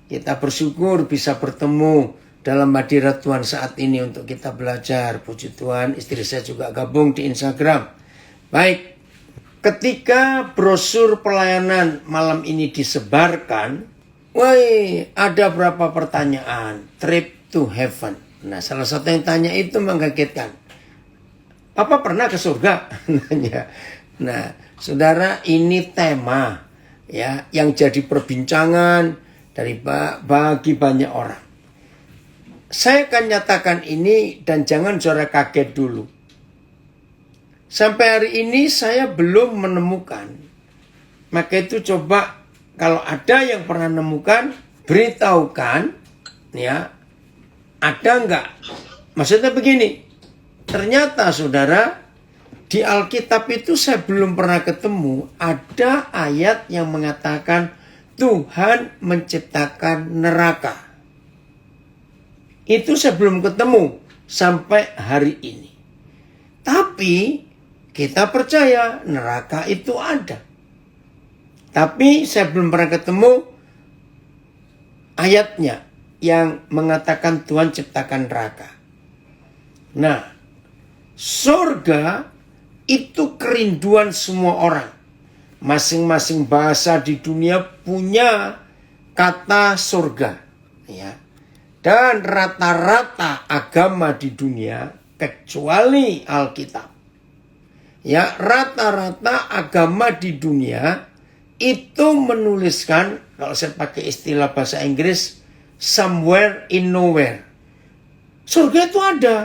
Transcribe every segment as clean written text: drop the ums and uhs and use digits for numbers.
Kita bersyukur bisa bertemu dalam hadirat Tuhan saat ini untuk kita belajar. Puji Tuhan, istri saya juga gabung di Instagram. Baik, ketika brosur pelayanan malam ini disebarkan, ada berapa pertanyaan. Trip to heaven. Nah, salah satu yang tanya itu mengagetkan. Papa pernah ke surga? Nah, saudara, ini tema ya yang jadi perbincangan bagi banyak orang. Saya akan nyatakan ini dan jangan saudara kaget dulu. Sampai hari ini saya belum menemukan. Maka itu coba kalau ada yang pernah menemukan, beritahukan ya. Ada enggak? Maksudnya begini. Ternyata saudara, di Alkitab itu saya belum pernah ketemu ada ayat yang mengatakan Tuhan menciptakan neraka. Itu saya belum ketemu sampai hari ini. Tapi kita percaya neraka itu ada. Tapi saya belum pernah ketemu ayatnya yang mengatakan Tuhan ciptakan neraka. Nah, surga itu kerinduan semua orang. Masing-masing bahasa di dunia punya kata surga. Ya. Dan rata-rata agama di dunia kecuali Alkitab. Ya, rata-rata agama di dunia itu menuliskan, kalau saya pakai istilah bahasa Inggris, somewhere in nowhere. Surga itu ada.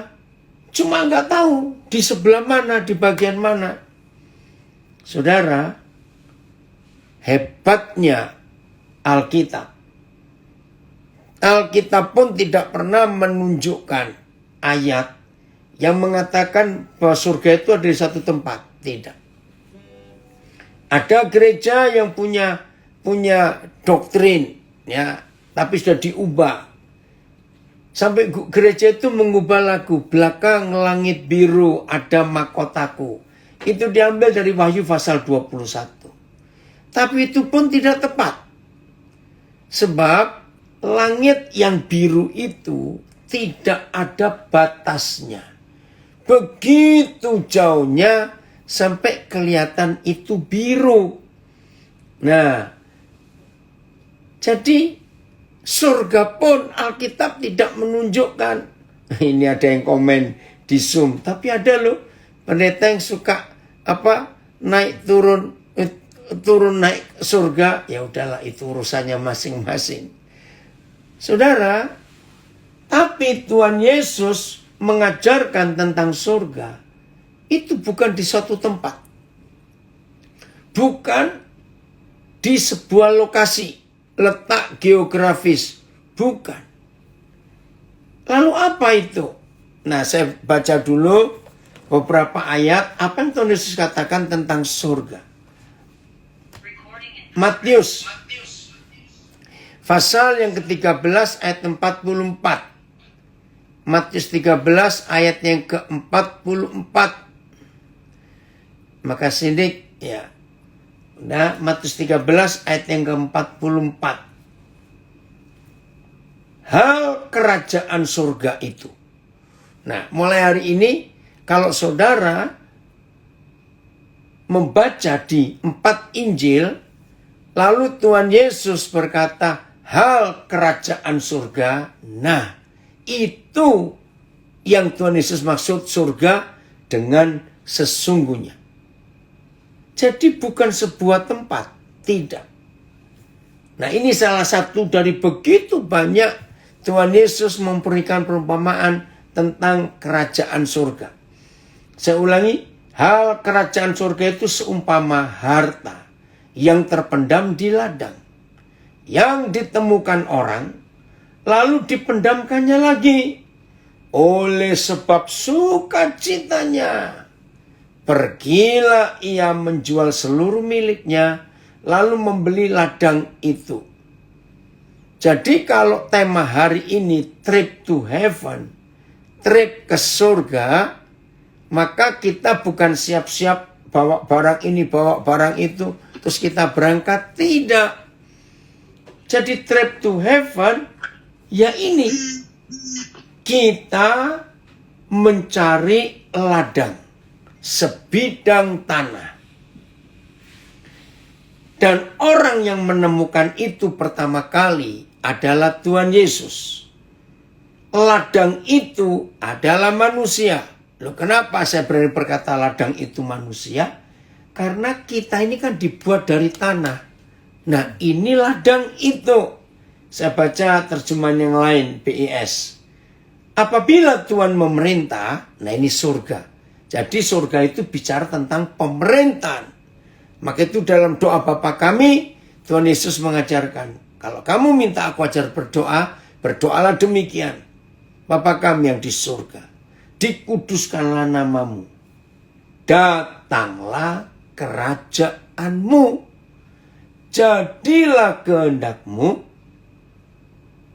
Cuma nggak tahu di sebelah mana, di bagian mana. Saudara, hebatnya Alkitab. Alkitab pun tidak pernah menunjukkan ayat yang mengatakan bahwa surga itu ada di satu tempat. Tidak. Ada gereja yang punya doktrin, ya, tapi sudah diubah. Sampai gereja itu mengubah lagu, belakang langit biru ada mahkotaku. Itu diambil dari Wahyu pasal 21. Tapi itu pun tidak tepat. Sebab langit yang biru itu tidak ada batasnya. Begitu jauhnya sampai kelihatan itu biru. Nah, jadi surga pun Alkitab tidak menunjukkan. Ini ada yang komen di Zoom. Tapi ada loh pendeta yang suka naik turun naik surga. Ya udahlah, itu urusannya masing-masing. Saudara, tapi Tuhan Yesus mengajarkan tentang surga itu bukan di suatu tempat. Bukan di sebuah lokasi. Letak geografis, bukan. Lalu apa itu? Nah, saya baca dulu beberapa ayat apa yang Tuhan Yesus katakan tentang surga. Matius pasal yang ke-13 ayat 44. Matius 13 ayat yang ke-44. Maka sidik ya. Nah, Matius 13 ayat yang ke-44. Hal kerajaan surga itu. Nah, mulai hari ini kalau saudara membaca di 4 Injil, lalu Tuhan Yesus berkata, hal kerajaan surga. Nah, itu yang Tuhan Yesus maksud surga dengan sesungguhnya. Jadi bukan sebuah tempat, tidak. Nah, ini salah satu dari begitu banyak Tuhan Yesus memberikan perumpamaan tentang kerajaan surga. Saya ulangi, hal kerajaan surga itu seumpama harta yang terpendam di ladang, yang ditemukan orang, lalu dipendamkannya lagi. Oleh sebab sukacitanya, pergilah ia menjual seluruh miliknya, lalu membeli ladang itu. Jadi kalau tema hari ini trip to heaven, trip ke surga, maka kita bukan siap-siap bawa barang ini, bawa barang itu, terus kita berangkat. Tidak. Jadi trip to heaven, ya ini. Kita mencari ladang, sebidang tanah. Dan orang yang menemukan itu pertama kali adalah Tuhan Yesus. Ladang itu adalah manusia. Loh, kenapa saya berani berkata ladang itu manusia? Karena kita ini kan dibuat dari tanah. Nah, ini ladang itu. Saya baca terjemahan yang lain, BIS. Apabila Tuhan memerintah, nah ini surga. Jadi surga itu bicara tentang pemerintahan. Maka itu dalam doa Bapa kami, Tuhan Yesus mengajarkan, kalau kamu minta aku ajar berdoa, berdoalah demikian. Bapa kami yang di surga, dikuduskanlah namamu. Datanglah kerajaanmu. Jadilah kehendakmu,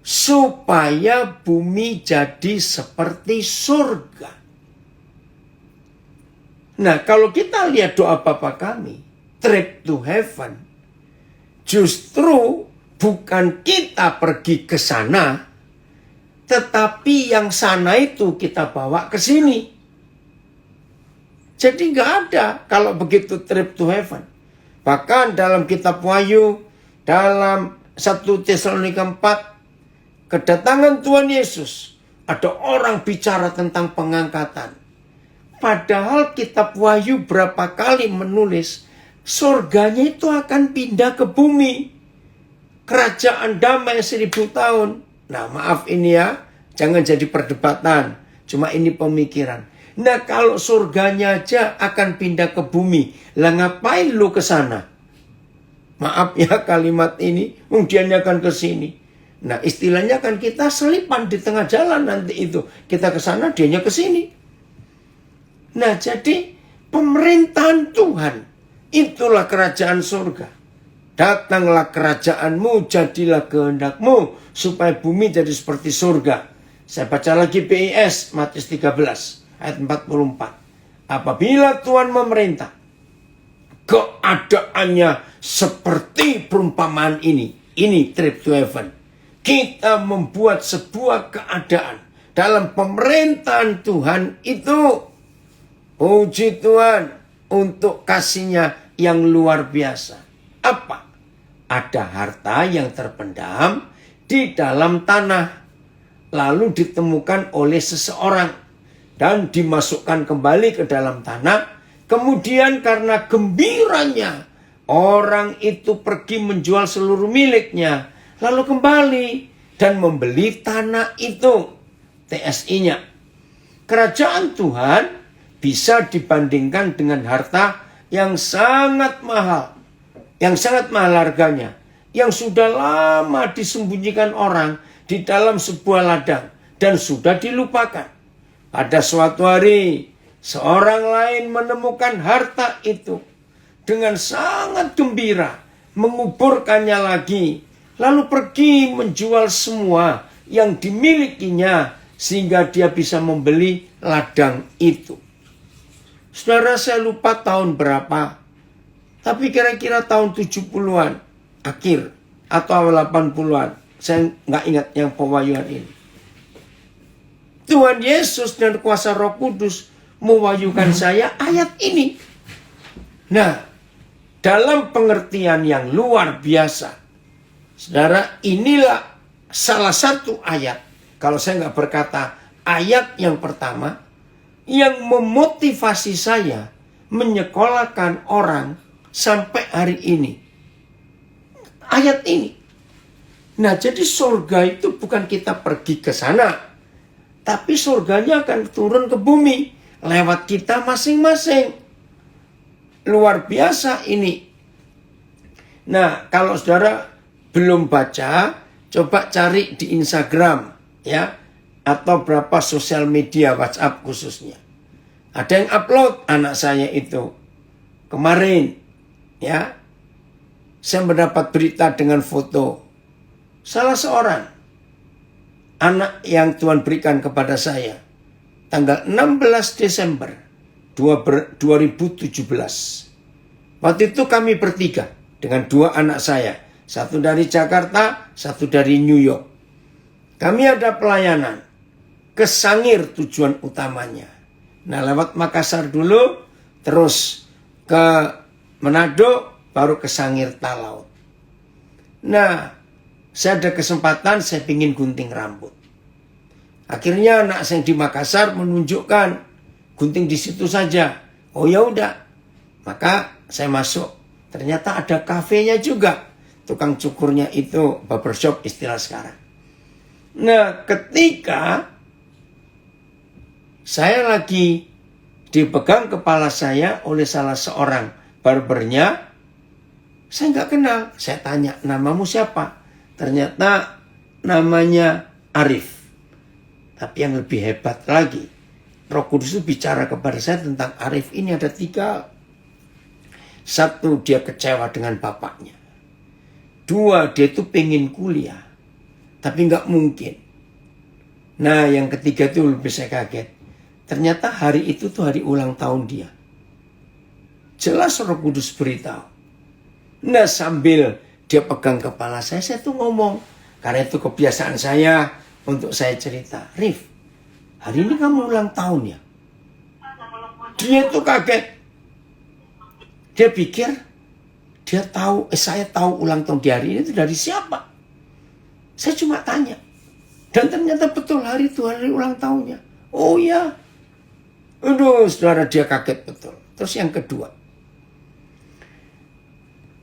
supaya bumi jadi seperti surga. Nah, kalau kita lihat doa Bapa kami, trip to heaven, justru bukan kita pergi ke sana, tetapi yang sana itu kita bawa ke sini. Jadi nggak ada kalau begitu trip to heaven. Bahkan dalam kitab Wahyu, dalam 1 Tesalonika 4, kedatangan Tuhan Yesus, ada orang bicara tentang pengangkatan. Padahal kitab Wahyu berapa kali menulis, surganya itu akan pindah ke bumi. Kerajaan damai 1000 tahun. Nah, maaf ini ya, jangan jadi perdebatan. Cuma ini pemikiran. Nah, kalau surganya aja akan pindah ke bumi, lah ngapain lu ke sana? Maaf ya kalimat ini, dia akan ke sini. Nah, istilahnya kan kita selipan di tengah jalan nanti itu. Kita ke sana, dianya ke sini. Nah, jadi pemerintahan Tuhan, itulah kerajaan surga. Datanglah kerajaanmu, jadilah kehendakmu, supaya bumi jadi seperti surga. Saya baca lagi BIS, Matius 13. Ayat 44. Apabila Tuhan memerintah, keadaannya seperti perumpamaan ini. Ini trip to heaven. Kita membuat sebuah keadaan dalam pemerintahan Tuhan itu. Puji Tuhan untuk kasih-Nya yang luar biasa. Apa? Ada harta yang terpendam di dalam tanah. Lalu ditemukan oleh seseorang. Dan dimasukkan kembali ke dalam tanah. Kemudian karena gembiranya, orang itu pergi menjual seluruh miliknya. Lalu kembali dan membeli tanah itu. TSI-nya. Kerajaan Tuhan bisa dibandingkan dengan harta yang sangat mahal. Yang sangat mahal harganya. Yang sudah lama disembunyikan orang di dalam sebuah ladang. Dan sudah dilupakan. Pada suatu hari, seorang lain menemukan harta itu dengan sangat gembira, menguburkannya lagi, lalu pergi menjual semua yang dimilikinya sehingga dia bisa membeli ladang itu. Saudara, saya lupa tahun berapa, tapi kira-kira tahun 70-an akhir atau awal 80-an. Saya nggak ingat yang pewahyuan ini. Tuhan Yesus dan kuasa Roh Kudus mewahyukan saya ayat ini. Nah, dalam pengertian yang luar biasa, saudara, inilah salah satu ayat, kalau saya nggak berkata ayat yang pertama, yang memotivasi saya menyekolahkan orang sampai hari ini. Ayat ini. Nah, jadi surga itu bukan kita pergi ke sana, tapi surganya akan turun ke bumi lewat kita masing-masing. Luar biasa ini. Nah, kalau saudara belum baca, coba cari di Instagram ya, atau berapa sosial media, WhatsApp khususnya. Ada yang upload anak saya itu kemarin ya. Saya mendapat berita dengan foto salah seorang anak yang Tuhan berikan kepada saya tanggal 16 Desember 2017. Waktu itu kami bertiga dengan 2 anak saya. Satu dari Jakarta, satu dari New York. Kami ada pelayanan ke Sangir tujuan utamanya. Nah, lewat Makassar dulu, terus ke Manado, baru ke Sangir Talaut. Nah, saya ada kesempatan, saya pingin gunting rambut. Akhirnya anak saya di Makassar menunjukkan gunting di situ saja. Oh ya udah, maka saya masuk. Ternyata ada kafenya juga. Tukang cukurnya itu barbershop istilah sekarang. Nah, ketika saya lagi dipegang kepala saya oleh salah seorang barbernya, saya nggak kenal. Saya tanya, namamu siapa? Ternyata namanya Arif. Tapi yang lebih hebat lagi, Roh Kudus itu bicara kepada saya tentang Arif ini ada 3. 1, dia kecewa dengan bapaknya. 2, dia itu pengen kuliah, tapi nggak mungkin. Nah, yang ketiga itu lebih saya kaget. Ternyata hari itu tuh hari ulang tahun dia. Jelas Roh Kudus beritahu. Nah, sambil dia pegang kepala saya tuh ngomong. Karena itu kebiasaan saya untuk saya cerita. Rif, hari ini kamu ulang tahun ya? Dia tuh kaget. Dia pikir, saya tahu ulang tahun di hari ini itu dari siapa? Saya cuma tanya. Dan ternyata betul hari itu hari ulang tahunnya. Oh ya. Aduh, saudara, dia kaget betul. Terus yang kedua.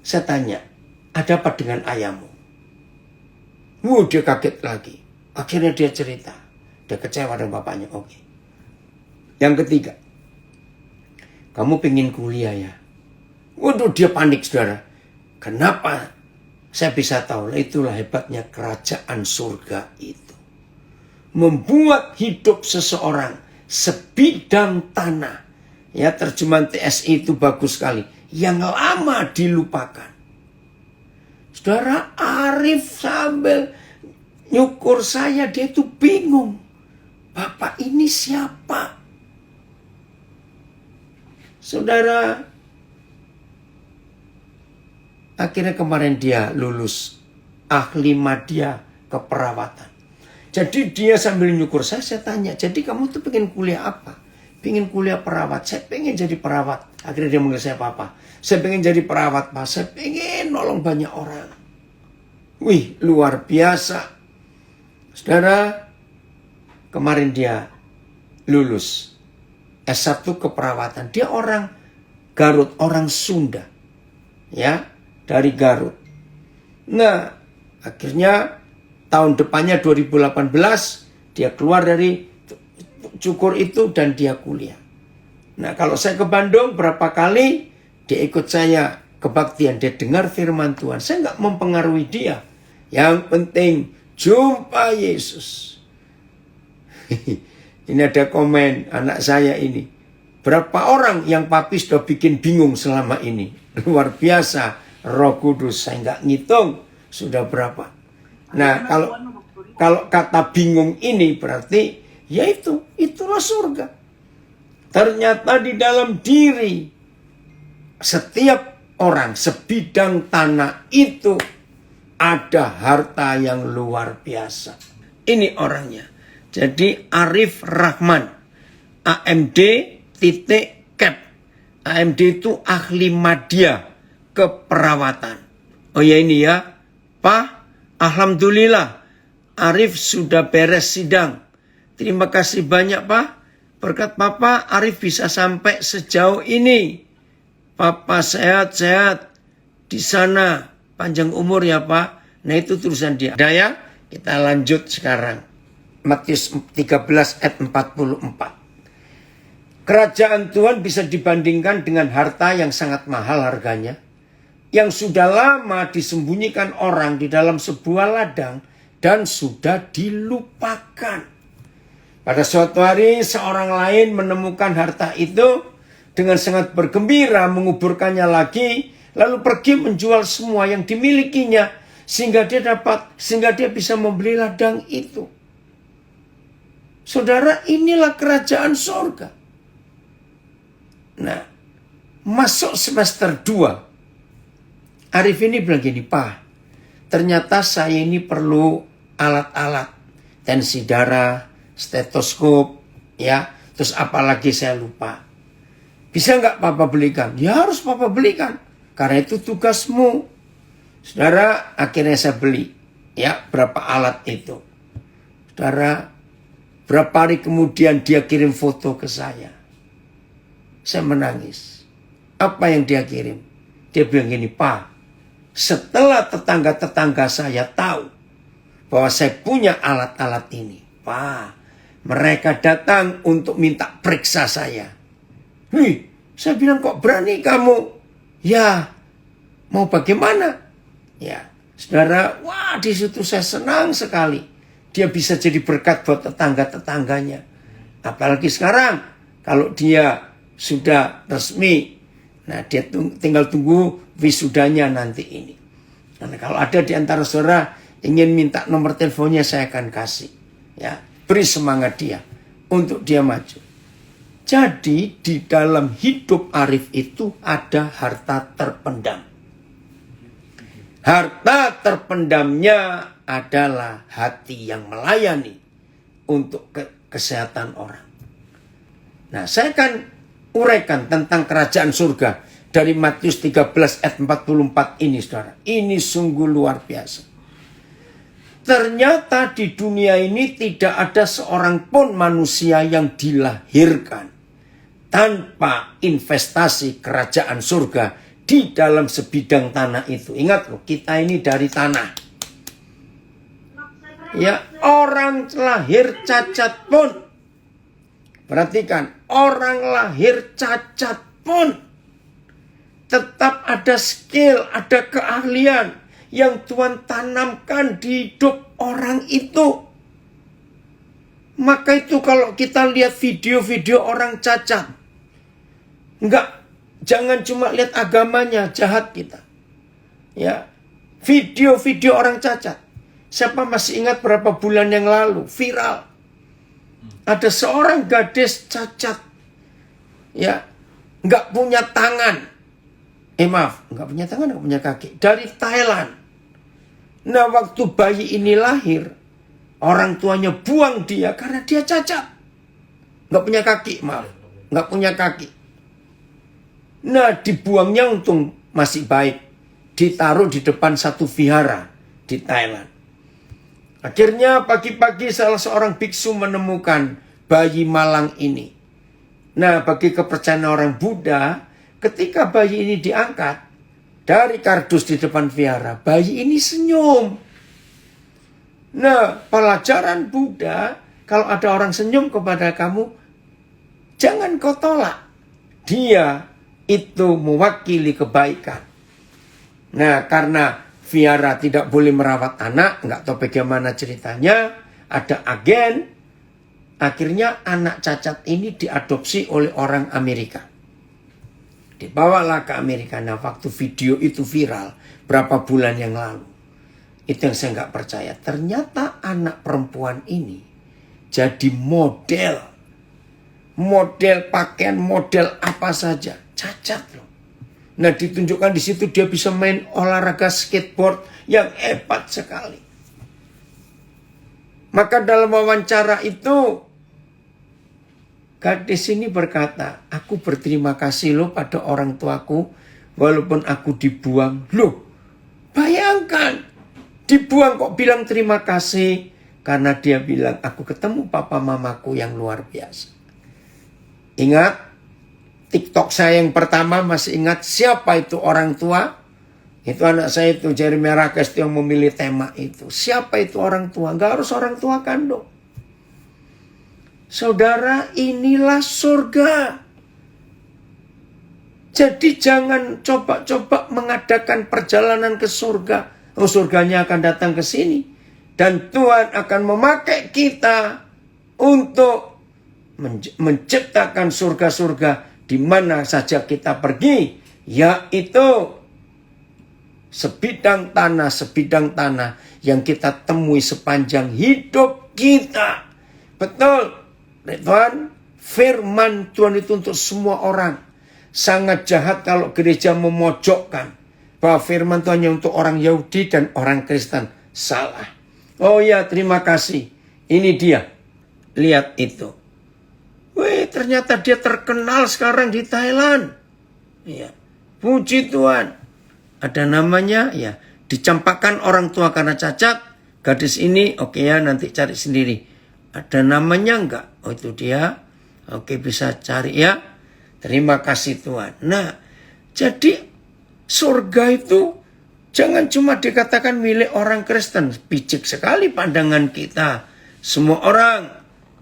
Saya tanya, ada apa dengan ayahmu? Dia kaget lagi. Akhirnya dia cerita. Dia kecewa dengan bapaknya. Oke. Yang ketiga. Kamu pengen kuliah ya? Waduh, dia panik, saudara. Kenapa? Saya bisa tahu. Itulah hebatnya kerajaan surga itu. Membuat hidup seseorang sebidang tanah. Ya, terjemahan TSI itu bagus sekali. Yang lama dilupakan. Saudara, Arif sambil nyukur saya, dia itu bingung. Bapak ini siapa? Saudara, akhirnya kemarin dia lulus ahli madya keperawatan. Jadi dia sambil nyukur saya tanya, jadi kamu tuh pengen kuliah apa? Pengen kuliah perawat. Saya pengen jadi perawat. Akhirnya dia manggil saya papa. Saya pengen jadi perawat, Pak. Saya pengen nolong banyak orang. Wih, luar biasa. Saudara, kemarin dia lulus S1 keperawatan. Dia orang Garut, orang Sunda. Ya, dari Garut. Nah, akhirnya tahun depannya 2018 dia keluar dari cukur itu dan dia kuliah. Nah, kalau saya ke Bandung berapa kali dia ikut saya kebaktian, dia dengar firman Tuhan. Saya nggak mempengaruhi dia. Yang penting jumpa Yesus. Ini ada komen anak saya ini. Berapa orang yang papi sudah bikin bingung selama ini? Luar biasa. Roh Kudus, saya nggak ngitung sudah berapa. Nah, kalau kata bingung ini berarti yaitu itulah surga. Ternyata di dalam diri setiap orang sebidang tanah itu ada harta yang luar biasa. Ini orangnya. Jadi Arif Rahman, AMD titik cap. AMD itu ahli madya keperawatan. Oh ya ini ya, Pak, alhamdulillah Arif sudah beres sidang. Terima kasih banyak Pak. Berkat Papa Arif bisa sampai sejauh ini. Papa sehat-sehat di sana. Panjang umur ya Pak. Nah itu tulisan dia. Ada ya? Kita lanjut sekarang. Matius 13 ayat 44. Kerajaan Tuhan bisa dibandingkan dengan harta yang sangat mahal harganya. Yang sudah lama disembunyikan orang di dalam sebuah ladang. Dan sudah dilupakan. Pada suatu hari seorang lain menemukan harta itu dengan sangat bergembira menguburkannya lagi, lalu pergi menjual semua yang dimilikinya sehingga dia bisa membeli ladang itu. Saudara, inilah kerajaan surga. Nah, masuk semester 2. Arif ini bilang gini, Pak, ternyata saya ini perlu alat-alat, tensi darah, stetoskop, ya. Terus apalagi saya lupa. Bisa nggak Papa belikan? Ya harus Papa belikan, karena itu tugasmu. Saudara, akhirnya saya beli, ya, berapa alat itu. Saudara, berapa hari kemudian dia kirim foto ke saya. Saya menangis. Apa yang dia kirim? Dia bilang gini, Pak, setelah tetangga-tetangga saya tahu bahwa saya punya alat-alat ini, Pak, mereka datang untuk minta periksa saya. Saya bilang, kok berani kamu? Ya, mau bagaimana? Ya, saudara, wah, di situ saya senang sekali. Dia bisa jadi berkat buat tetangga-tetangganya. Apalagi sekarang, kalau dia sudah resmi, nah dia tinggal tunggu wisudanya nanti ini. Nah, kalau ada di antara saudara ingin minta nomor teleponnya, saya akan kasih. Ya, beri semangat dia untuk dia maju. Jadi di dalam hidup Arif itu ada harta terpendam. Harta terpendamnya adalah hati yang melayani untuk kesehatan orang. Nah, saya akan uraikan tentang kerajaan surga dari Matius 13 ayat 44 ini, saudara. Ini sungguh luar biasa. Ternyata di dunia ini tidak ada seorang pun manusia yang dilahirkan tanpa investasi kerajaan surga di dalam sebidang tanah itu. Ingat loh, kita ini dari tanah. Ya, orang lahir cacat pun. Perhatikan, orang lahir cacat pun tetap ada skill, ada keahlian yang Tuhan tanamkan di hidup orang itu. Maka itu kalau kita lihat video-video orang cacat, jangan cuma lihat agamanya, jahat kita. Ya, video-video orang cacat. Siapa masih ingat berapa bulan yang lalu viral? Ada seorang gadis cacat, ya, nggak punya tangan. Nggak punya tangan, nggak punya kaki. Dari Thailand. Nah, waktu bayi ini lahir, orang tuanya buang dia karena dia cacat. Nggak punya kaki, nggak punya kaki. Nah, dibuangnya untung masih baik. Ditaruh di depan satu vihara di Thailand. Akhirnya pagi-pagi salah seorang biksu menemukan bayi malang ini. Nah, bagi kepercayaan orang Buddha, ketika bayi ini diangkat dari kardus di depan vihara, bayi ini senyum. Nah, pelajaran Buddha, kalau ada orang senyum kepada kamu, jangan kau tolak. Dia itu mewakili kebaikan. Nah, karena vihara tidak boleh merawat anak, nggak tahu bagaimana ceritanya, ada agen, akhirnya anak cacat ini diadopsi oleh orang Amerika. Dibawalah ke Amerika. Nah, waktu video itu viral, berapa bulan yang lalu, itu yang saya nggak percaya. Ternyata anak perempuan ini jadi model pakaian, model apa saja, cacat loh. Nah, ditunjukkan di situ dia bisa main olahraga skateboard yang hebat sekali. Maka dalam wawancara itu, gadis ini berkata, aku berterima kasih loh pada orang tuaku, walaupun aku dibuang. Loh, bayangkan, dibuang kok bilang terima kasih. Karena dia bilang, aku ketemu papa mamaku yang luar biasa. Ingat, TikTok saya yang pertama, masih ingat siapa itu orang tua? Itu anak saya itu, Jeremy Rakes, yang memilih tema itu. Siapa itu orang tua? Gak harus orang tua kandung. Saudara, inilah surga. Jadi jangan coba-coba mengadakan perjalanan ke surga. Oh, surganya akan datang ke sini. Dan Tuhan akan memakai kita untuk menciptakan surga-surga di mana saja kita pergi, yaitu sebidang tanah yang kita temui sepanjang hidup kita. Betul, Tuhan, firman Tuhan itu untuk semua orang. Sangat jahat kalau gereja memojokkan. bahwa firman Tuhan hanya untuk orang Yahudi dan orang Kristen. Salah. Oh ya, terima kasih. Ini dia. Lihat itu. Wih, ternyata dia terkenal sekarang di Thailand. Ya. Puji Tuhan. Ada namanya, ya. Dicampakkan orang tua karena cacat. Gadis ini, oke ya, nanti cari sendiri. Ada namanya enggak? Oh, itu dia. Oke, bisa cari ya. Terima kasih Tuhan. Nah, jadi surga itu jangan cuma dikatakan milik orang Kristen. Picik sekali pandangan kita. Semua orang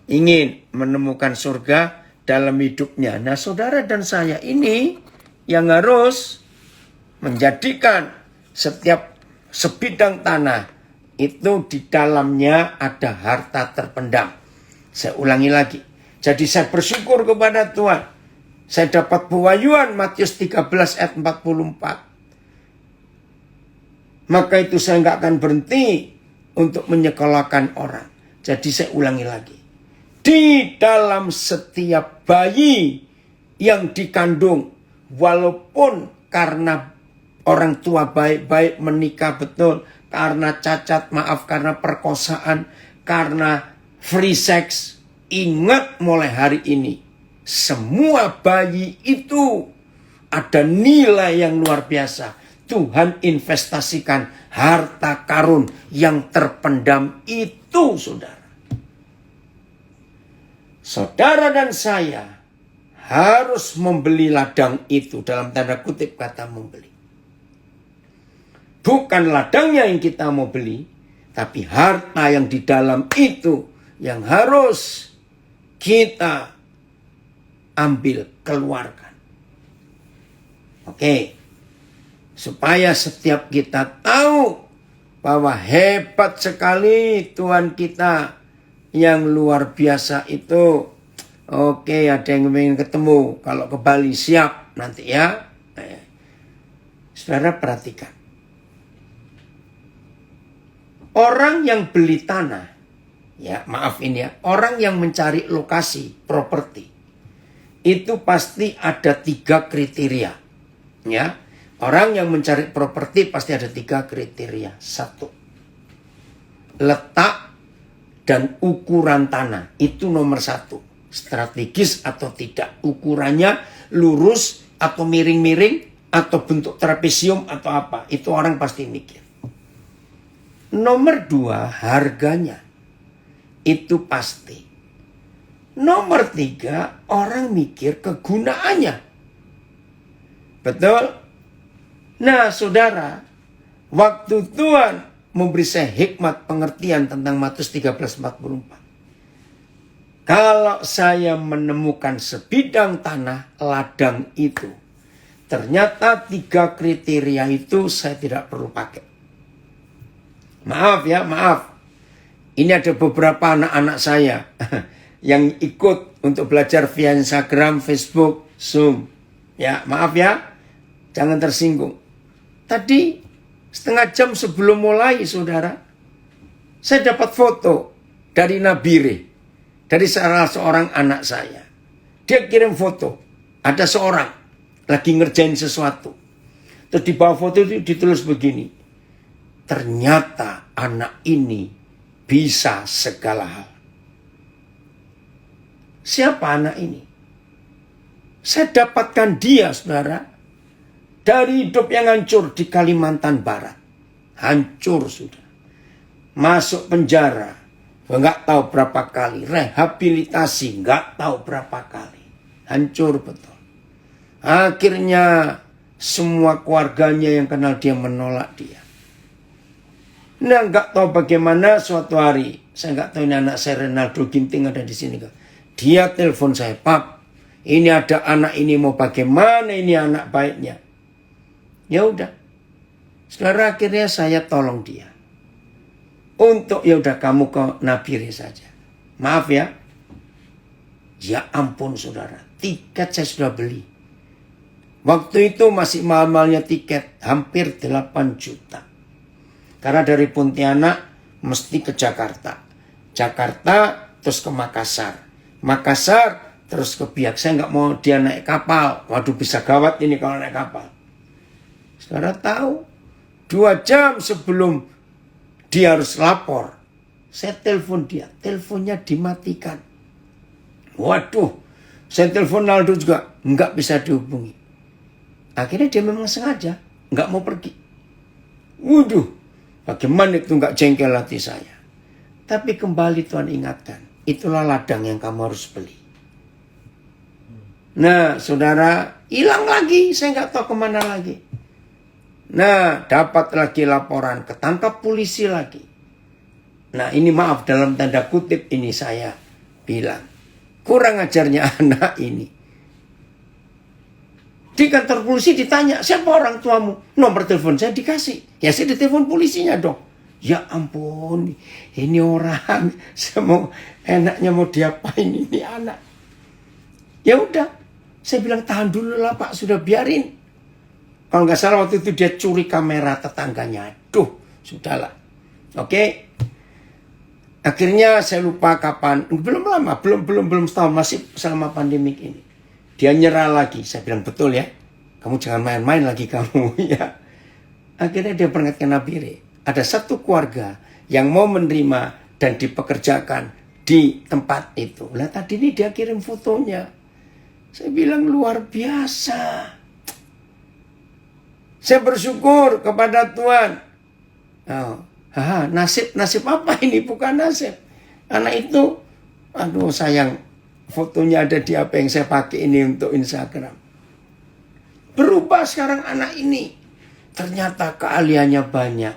ingin menemukan surga dalam hidupnya. Nah, saudara dan saya ini yang harus menjadikan setiap sebidang tanah itu di dalamnya ada harta terpendam. Saya ulangi lagi. Jadi saya bersyukur kepada Tuhan. Saya dapat pewahyuan Matius 13 ayat 44. Maka itu saya nggak akan berhenti untuk menyekolahkan orang. Jadi saya ulangi lagi. Di dalam setiap bayi yang dikandung, walaupun karena orang tua baik-baik menikah betul, karena cacat, maaf, karena perkosaan, karena free sex, ingat mulai hari ini. Semua bayi itu ada nilai yang luar biasa. Tuhan investasikan harta karun yang terpendam itu, saudara. Saudara dan saya harus membeli ladang itu, dalam tanda kutip kata membeli. Bukan ladangnya yang kita mau beli, tapi harta yang di dalam itu yang harus kita ambil, keluarkan. Oke. Supaya setiap kita tahu bahwa hebat sekali Tuhan kita yang luar biasa itu. Oke, ada yang ingin ketemu. Kalau ke Bali siap nanti ya. Saudara perhatikan. Orang yang beli tanah, ya maaf ini ya, orang yang mencari lokasi, properti, itu pasti ada 3 kriteria. Ya, orang yang mencari properti pasti ada 3 kriteria. 1, letak dan ukuran tanah. Itu nomor 1. Strategis atau tidak. Ukurannya lurus atau miring-miring atau bentuk trapesium atau apa. Itu orang pasti mikir. Nomor 2, harganya. Itu pasti. Nomor 3, orang mikir kegunaannya. Betul? Nah, saudara, waktu Tuhan memberi saya hikmat pengertian tentang Matius 13:44. Kalau saya menemukan sebidang tanah ladang itu, ternyata 3 kriteria itu saya tidak perlu pakai. Maaf ya, maaf. Ini ada beberapa anak-anak saya yang ikut untuk belajar via Instagram, Facebook, Zoom. Ya, maaf ya. Jangan tersinggung. Tadi setengah jam sebelum mulai, saudara, saya dapat foto dari Nabire, dari salah seorang anak saya. Dia kirim foto. Ada seorang lagi ngerjain sesuatu. Terus di bawah foto itu ditulis begini. Ternyata anak ini bisa segala hal. Siapa anak ini? Saya dapatkan dia, saudara, dari hidup yang hancur di Kalimantan Barat. Hancur sudah. Masuk penjara. Nggak tahu berapa kali. Rehabilitasi. Nggak tahu berapa kali. Hancur betul. Akhirnya semua keluarganya yang kenal dia menolak dia. Nah, nggak tahu bagaimana suatu hari. Saya nggak tahu ini anak saya Renaldo Ginting ada di sini. Dia telepon saya. Pap, ini ada anak ini mau bagaimana ini anak baiknya. Ya udah. Saudara, akhirnya saya tolong dia. Untuk ya udah kamu ke Nabire saja. Maaf ya. Ya ampun saudara. Tiket saya sudah beli. Waktu itu masih mahal-mahalnya tiket. Hampir 8 juta. Karena dari Pontianak mesti ke Jakarta. Jakarta terus ke Makassar. Makassar terus ke Biak. Saya nggak mau dia naik kapal. Waduh bisa gawat ini kalau naik kapal. Saudara tahu, 2 jam sebelum dia harus lapor, saya telepon dia, teleponnya dimatikan. Waduh, saya telepon Naldo juga, nggak bisa dihubungi. Akhirnya dia memang sengaja, nggak mau pergi. Waduh, bagaimana itu nggak jengkel hati saya. Tapi kembali Tuhan ingatkan, itulah ladang yang kamu harus beli. Nah, saudara, hilang lagi, saya nggak tahu kemana lagi. Nah, dapat lagi laporan, ketangkap polisi lagi. Nah, ini maaf dalam tanda kutip ini saya bilang, kurang ajarnya anak ini. Di kantor polisi ditanya, siapa orang tuamu? Nomor telepon saya dikasih. Ya saya ditelepon polisinya dong. Ya ampun, ini orang, saya mau enaknya mau diapain ini anak. Ya udah, saya bilang tahan dulu lah Pak, sudah biarin. Kalau nggak salah waktu itu dia curi kamera tetangganya. Duh, sudahlah. Oke. Akhirnya saya lupa kapan. Belum lama, belum setahun, masih selama pandemik ini. Dia nyerah lagi. Saya bilang betul ya. Kamu jangan main-main lagi kamu ya. Akhirnya dia berangkat ke Nabire. Ada satu keluarga yang mau menerima dan dipekerjakan di tempat itu. Lah tadi ini dia kirim fotonya. Saya bilang luar biasa. Saya bersyukur kepada Tuhan. Oh, nasib apa ini? Bukan nasib. Anak itu, aduh sayang, fotonya ada di apa yang saya pakai ini untuk Instagram. Berubah sekarang anak ini. Ternyata keahliannya banyak.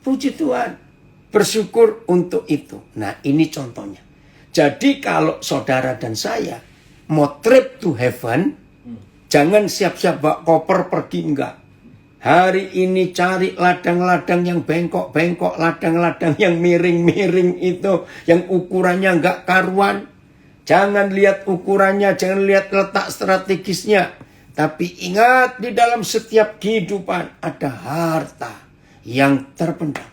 Puji Tuhan. Bersyukur untuk itu. Nah ini contohnya. Jadi kalau saudara dan saya mau trip to heaven, jangan siap-siap bawa koper pergi, enggak. Hari ini cari ladang-ladang yang bengkok-bengkok, ladang-ladang yang miring-miring itu, yang ukurannya enggak karuan. Jangan lihat ukurannya, jangan lihat letak strategisnya. Tapi ingat, di dalam setiap kehidupan ada harta yang terpendam.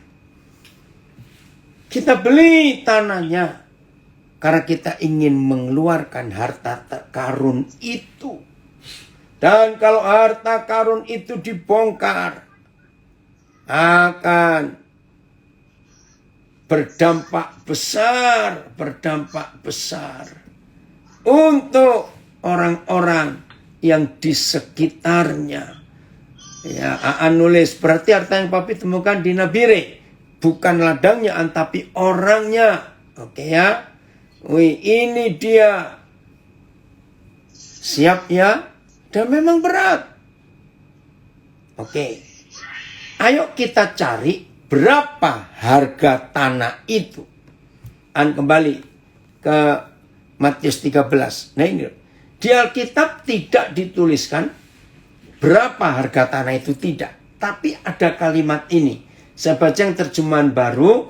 Kita beli tanahnya karena kita ingin mengeluarkan harta karun itu. Dan kalau harta karun itu dibongkar, akan berdampak besar untuk orang-orang yang di sekitarnya. Ya, Aan nulis, berarti harta yang papi temukan di Nabire, bukan ladangnya, tapi orangnya. Oke ya, wih, ini dia. Siap ya? Dan memang berat. Oke. Ayo kita cari berapa harga tanah itu. Kembali ke Matius 13. Nah ini. Di Alkitab tidak dituliskan berapa harga tanah itu, tidak. Tapi ada kalimat ini. Saya baca yang terjemahan baru.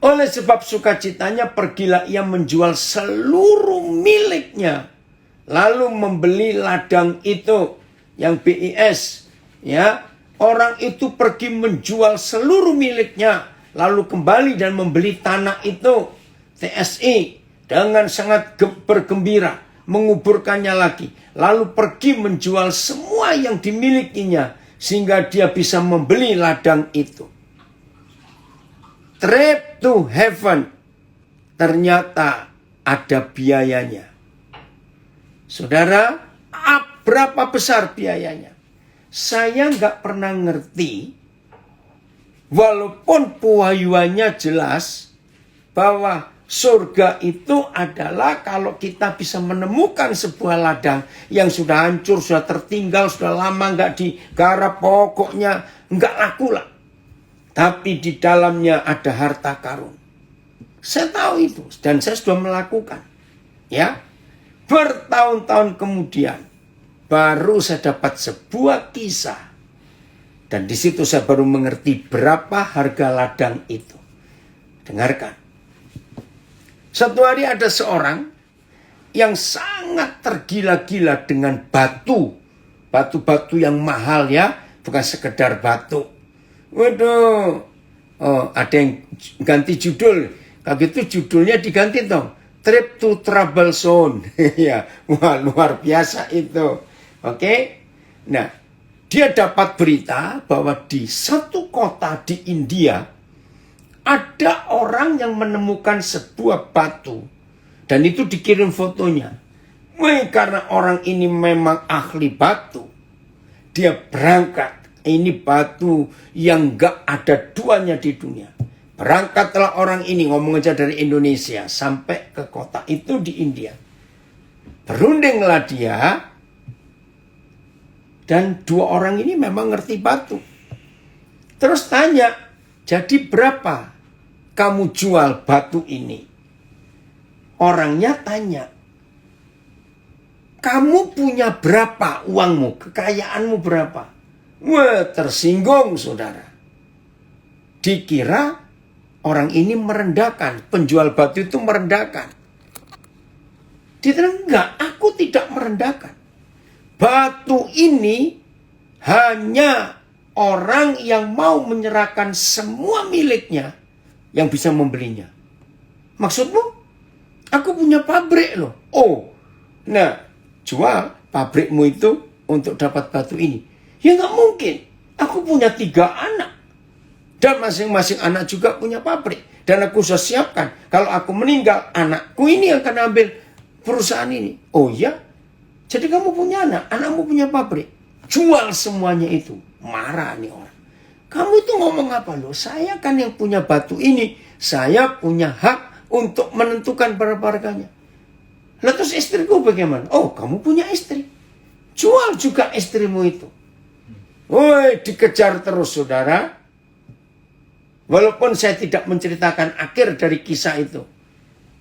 Oleh sebab sukacitanya pergilah ia menjual seluruh miliknya. Lalu membeli ladang itu yang BIS, ya. Orang itu pergi menjual seluruh miliknya, lalu kembali dan membeli tanah itu, TSI, dengan sangat bergembira, menguburkannya lagi, lalu pergi menjual semua yang dimilikinya, sehingga dia bisa membeli ladang itu. Trip to heaven, ternyata ada biayanya. Saudara, berapa besar biayanya? Saya nggak pernah ngerti, walaupun pewahyuannya jelas, bahwa surga itu adalah kalau kita bisa menemukan sebuah ladang yang sudah hancur, sudah tertinggal, sudah lama nggak digarap, pokoknya nggak laku lah. Tapi di dalamnya ada harta karun. Saya tahu itu dan saya sudah melakukan. Ya. Bertahun-tahun kemudian baru saya dapat sebuah kisah. Dan di situ saya baru mengerti berapa harga ladang itu. Dengarkan. Satu hari ada seorang yang sangat tergila-gila dengan batu. Batu-batu yang mahal ya. Bukan sekedar batu. Waduh. Oh, ada yang ganti judul. Kalau gitu judulnya diganti dong. Trip to Trouble Zone. Ya, wah luar biasa itu. Oke. Nah, Dia dapat berita bahwa di satu kota di India ada orang yang menemukan sebuah batu. Dan itu dikirim fotonya. Karena orang ini memang ahli batu. Dia berangkat. Ini batu yang gak ada duanya di dunia. Berangkatlah orang ini, ngomong aja dari Indonesia, sampai ke kota itu di India. Berundinglah dia. Dan dua orang ini memang ngerti batu. Terus tanya, jadi berapa kamu jual batu ini? Orangnya tanya, kamu punya berapa uangmu, kekayaanmu berapa? Wah, tersinggung saudara. Dikira orang ini merendahkan, penjual batu itu merendahkan. Dia bilang, enggak, aku tidak merendahkan. Batu ini hanya orang yang mau menyerahkan semua miliknya yang bisa membelinya. Maksudmu? Aku punya pabrik loh. Oh, nah jual pabrikmu itu untuk dapat batu ini. Ya nggak mungkin. Aku punya 3 anak. Dan masing-masing anak juga punya pabrik. Dan aku sudah siapkan. Kalau aku meninggal, anakku ini yang akan ambil perusahaan ini. Oh ya? Jadi kamu punya anak, anakmu punya pabrik. Jual semuanya itu. Marah nih orang. Kamu itu ngomong apa loh? Saya kan yang punya batu ini. Saya punya hak untuk menentukan berapa harganya. Lalu terus istriku bagaimana? Oh, kamu punya istri. Jual juga istrimu itu. Woi, dikejar terus saudara. Walaupun saya tidak menceritakan akhir dari kisah itu.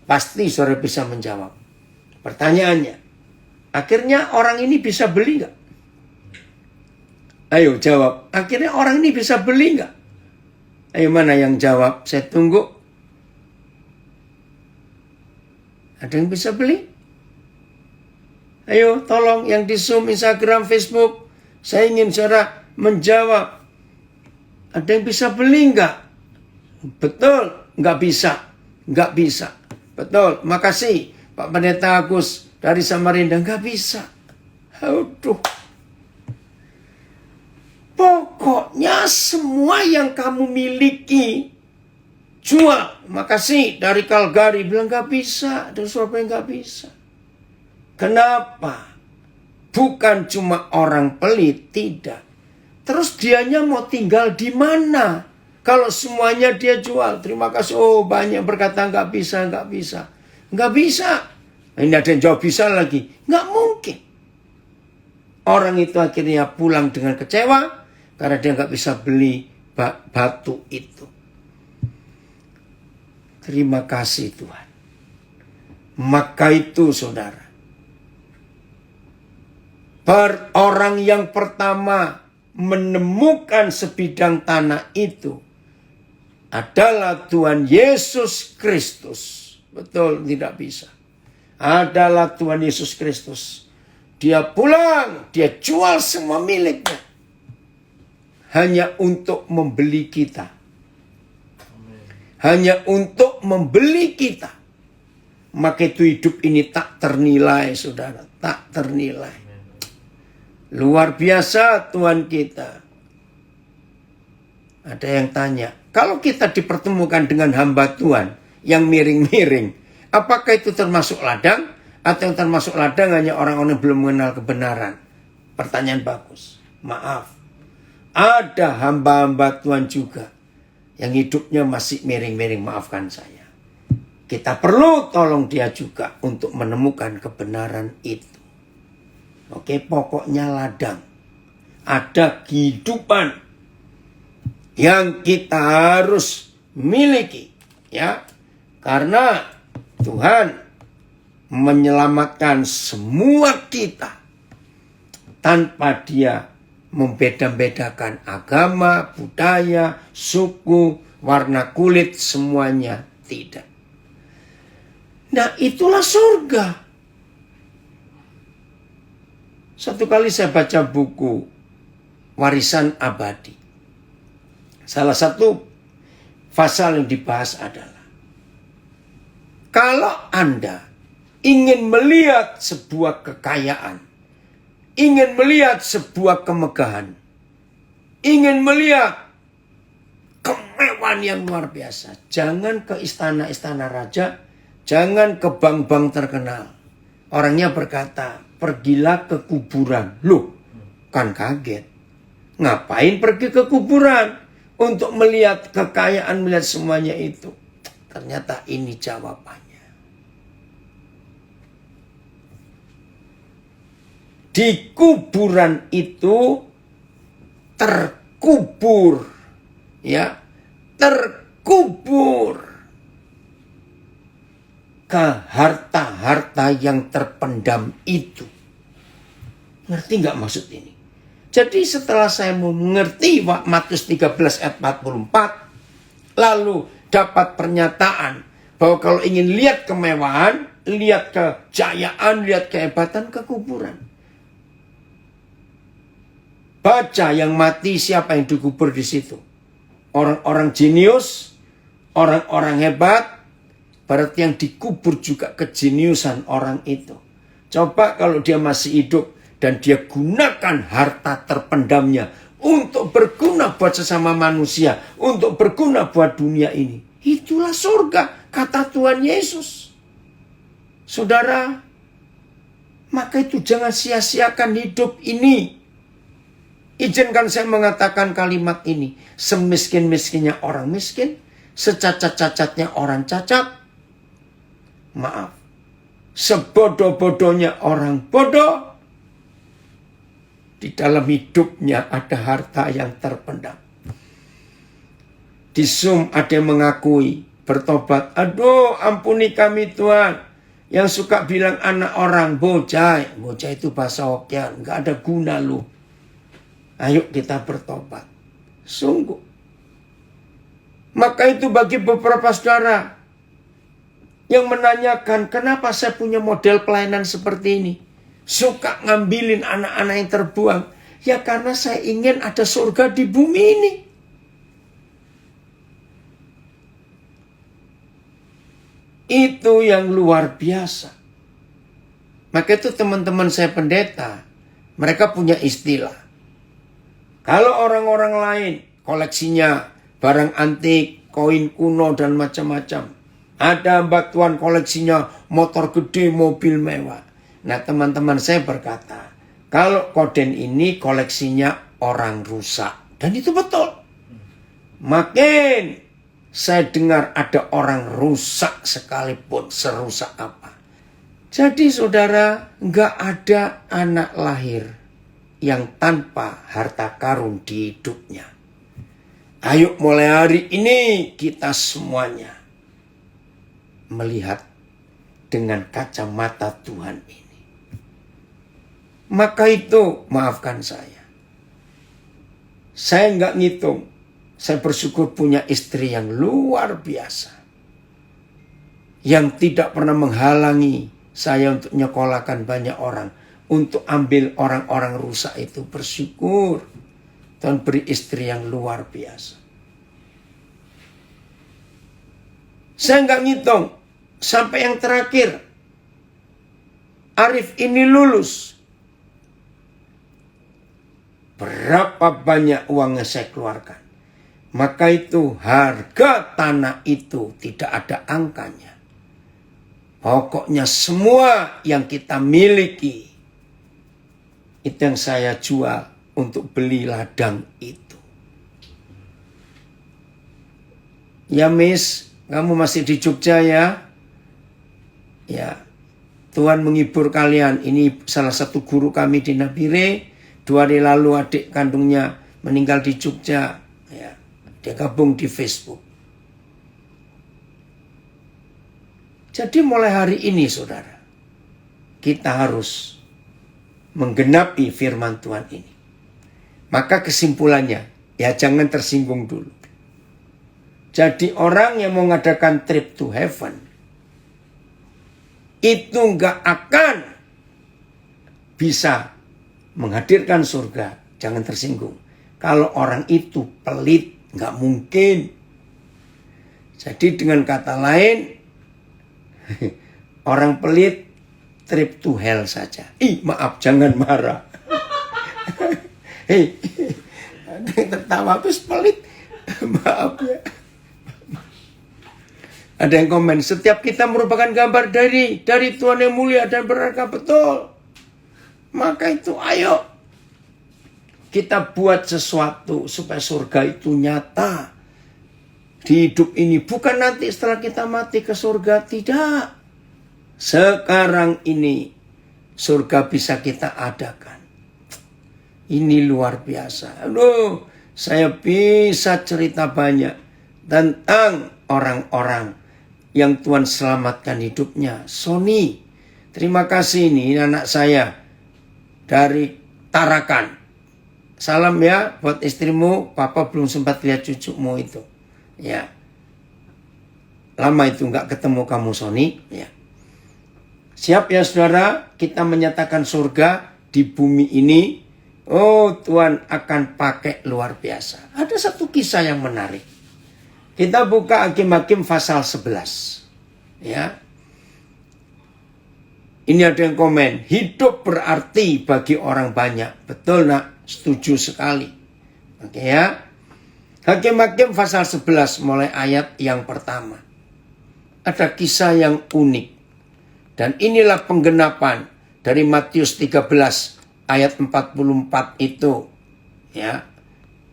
Pasti saudara bisa menjawab. Pertanyaannya. Akhirnya orang ini bisa beli nggak? Ayo jawab. Akhirnya orang ini bisa beli nggak? Ayo mana yang jawab? Saya tunggu. Ada yang bisa beli? Ayo tolong yang di Zoom, Instagram, Facebook. Saya ingin saudara menjawab. Ada yang bisa beli nggak? Betul, nggak bisa. Nggak bisa. Betul, makasih Pak Pendeta Agus dari Samarinda. Nggak bisa. Aduh. Pokoknya semua yang kamu miliki jual. Makasih dari Calgary bilang nggak bisa, dari Surabaya nggak bisa. Kenapa? Bukan cuma orang pelit, tidak. Terus dianya mau tinggal di mana? Kalau semuanya dia jual, terima kasih. Oh banyak berkata nggak bisa, nggak bisa, nggak bisa. Ini ada yang jawab bisa lagi, nggak mungkin. Orang itu akhirnya pulang dengan kecewa. Karena dia nggak bisa beli batu itu. Terima kasih Tuhan. Maka itu saudara. Orang yang pertama menemukan sebidang tanah itu adalah Tuhan Yesus Kristus. Betul, tidak bisa. Adalah Tuhan Yesus Kristus. Dia pulang, dia jual semua miliknya. Hanya untuk membeli kita. Hanya untuk membeli kita. Maka itu hidup ini tak ternilai, saudara. Tak ternilai. Luar biasa Tuhan kita. Ada yang tanya, kalau kita dipertemukan dengan hamba Tuhan yang miring-miring, apakah itu termasuk ladang? Atau yang termasuk ladang hanya orang-orang yang belum mengenal kebenaran? Pertanyaan bagus. Maaf. Ada hamba-hamba Tuhan juga yang hidupnya masih miring-miring, maafkan saya. Kita perlu tolong dia juga untuk menemukan kebenaran itu. Oke, pokoknya ladang. Ada kehidupan yang kita harus miliki, ya. Karena Tuhan menyelamatkan semua kita tanpa dia membeda-bedakan agama, budaya, suku, warna kulit, semuanya tidak. Nah, itulah surga. Satu kali saya baca buku Warisan Abadi. Salah satu pasal yang dibahas adalah kalau Anda ingin melihat sebuah kekayaan ingin melihat sebuah kemegahan, ingin melihat kemewahan yang luar biasa, jangan ke istana-istana raja, jangan ke bank-bank terkenal. Orangnya berkata, pergilah ke kuburan. Loh, kan kaget. Ngapain pergi ke kuburan? Untuk melihat kekayaan, melihat semuanya itu. Ternyata ini jawabannya. Di kuburan itu terkubur, ya, terkubur ke harta-harta yang terpendam itu. Ngerti nggak maksud ini? Jadi setelah saya mengerti Matius 13 ayat 44, lalu dapat pernyataan bahwa kalau ingin lihat kemewahan, lihat kejayaan, lihat kehebatan, ke kuburan. Baca yang mati, siapa yang dikubur di situ? Orang-orang jenius, orang-orang hebat, berarti yang dikubur juga kejeniusan orang itu. Coba kalau dia masih hidup dan dia gunakan harta terpendamnya untuk berguna buat sesama manusia, untuk berguna buat dunia ini. Itulah surga, kata Tuhan Yesus. Saudara, maka itu jangan sia-siakan hidup ini. Izinkan saya mengatakan kalimat ini. Semiskin-miskinnya orang miskin, secacat-cacatnya orang cacat. Maaf, sebodoh-bodohnya orang bodoh, di dalam hidupnya ada harta yang terpendam. Di Zoom ada yang mengakui, bertobat, aduh ampuni kami Tuhan. Yang suka bilang anak orang, bocah itu bahasa Hokkien, gak ada guna lu. Ayo kita bertobat. Sungguh. Maka itu bagi beberapa saudara yang menanyakan, kenapa saya punya model pelayanan seperti ini? Suka ngambilin anak-anak yang terbuang. Ya karena saya ingin ada surga di bumi ini. Itu yang luar biasa. Maka itu teman-teman saya pendeta, mereka punya istilah. Kalau orang-orang lain koleksinya barang antik, koin kuno dan macam-macam. Ada Mbak Tuan koleksinya motor gede, mobil mewah. Nah teman-teman saya berkata, kalau Koden ini koleksinya orang rusak. Dan itu betul. Makin saya dengar ada orang rusak sekalipun, serusak apa. Jadi saudara, nggak ada anak lahir yang tanpa harta karun di hidupnya. Ayo mulai hari ini kita semuanya melihat dengan kacamata Tuhan ini. Maka itu maafkan saya nggak ngitung. Saya bersyukur punya istri yang luar biasa, yang tidak pernah menghalangi saya untuk nyekolahkan banyak orang, untuk ambil orang-orang rusak itu. Bersyukur Tuhan beri istri yang luar biasa. Saya nggak ngitung sampai yang terakhir. Arif ini lulus. Berapa banyak uang yang saya keluarkan. Maka itu harga tanah itu tidak ada angkanya. Pokoknya semua yang kita miliki, itu yang saya jual untuk beli ladang itu. Ya Miss, kamu masih di Jogja ya? Ya, Tuhan menghibur kalian. Ini salah satu guru kami di Nabire. 2 hari lalu adik kandungnya meninggal di Jogja. Ya, dia gabung di Facebook. Jadi mulai hari ini saudara, kita harus menggenapi firman Tuhan ini. Maka kesimpulannya, ya jangan tersinggung dulu. Jadi orang yang mau mengadakan trip to heaven, itu nggak akan bisa menghadirkan surga. Jangan tersinggung. Kalau orang itu pelit, nggak mungkin. Jadi dengan kata lain, orang pelit trip to hell saja. Maaf, jangan marah. Hei, ada yang tertawa habis pelit. Maaf ya. Ada yang komen, setiap kita merupakan gambar dari Tuhan yang mulia dan berharga, betul. Maka itu ayo kita buat sesuatu supaya surga itu nyata di hidup ini. Bukan nanti setelah kita mati ke surga, tidak. Sekarang ini surga bisa kita adakan. Ini luar biasa. Aduh, saya bisa cerita banyak tentang orang-orang yang Tuhan selamatkan hidupnya. Sony, terima kasih, ini anak saya dari Tarakan. Salam ya buat istrimu, papa belum sempat lihat cucumu itu. Ya, lama itu nggak ketemu kamu, Sony. Ya, siap ya saudara, kita menyatakan surga di bumi ini. Oh, Tuhan akan pakai luar biasa. Ada satu kisah yang menarik. Kita buka Hakim-Hakim pasal 11. Ya. Ini ada yang komen, hidup berarti bagi orang banyak. Betul nak, setuju sekali. Oke ya. Hakim-Hakim pasal 11 mulai ayat yang pertama. Ada kisah yang unik. Dan inilah penggenapan dari Matius 13 ayat 44 itu. Ya.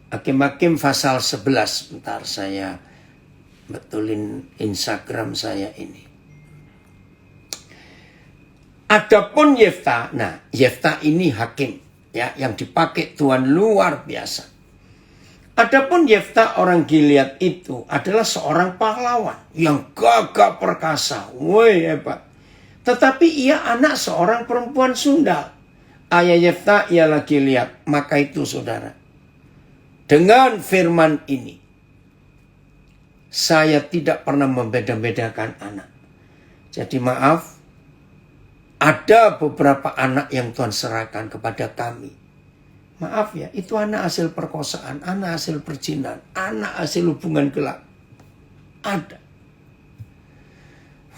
Hakim-Hakim pasal 11. Bentar saya betulin Instagram saya ini. Adapun Yefta, nah Yefta ini hakim ya yang dipakai Tuhan luar biasa. Adapun Yefta orang Gilead itu adalah seorang pahlawan yang gagah perkasa, woi hebat. Tetapi ia anak seorang perempuan sundal. Ayah Yefta ialah Gilead. Maka itu saudara, dengan firman ini, saya tidak pernah membeda-bedakan anak. Jadi maaf, ada beberapa anak yang Tuhan serahkan kepada kami. Maaf ya, itu anak hasil perkosaan, anak hasil perjinan, anak hasil hubungan gelap. Ada.